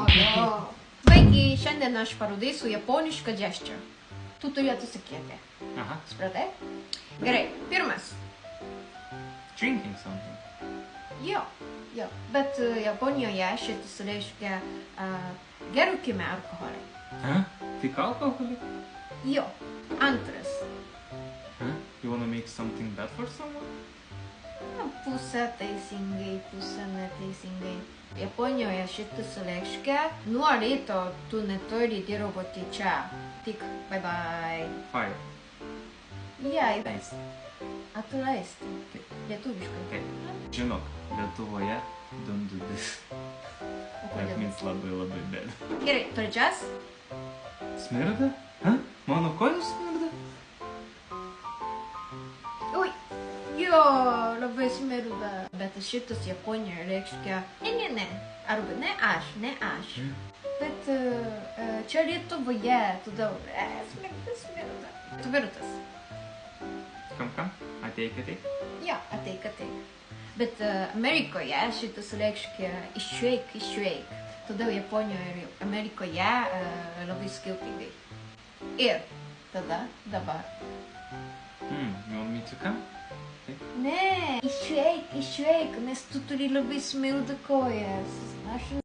Vaikai, šiandien aš parodysiu japonišką gesture. Tu turi atsisakyti. Aha. Supratai? Gerai, pirmas. Drinking something. Jo. Bet Japonijoje šitas reiškia gerukime alkoholį. Huh? Tik alcohol? Jo. Antras. Huh? You wanna make something bad for someone? Pusę teisingai, pusę neteisingai. Japonijoje šitas reiškia, nuo ryto tu neturi dirbti čia. Tik bye bye. Fire. Jei, Nice. atleisti. Lietuviškai. Taip. Žinok, Lietuvoje don't do this. O That kodėl? means labai bad. Gerai, trečias. Smirda? Huh? Mano kojos smirda? Ui, jo, labai smirda. Bet šitas Japonijoje reiškia ne. Arba ne aš. Bet čia Lietuvoje, todėl smirda. Ketvirtas. Kam? Ateik. Jo, ateik. Bet Amerikoje šitas reiškia išveik. Todėl Japonijoje ir Amerikoje labai skirtingai. Ir tada, dabar. You want me to come? Ne, išveik, nes tu turi labai smirda kojas. Aš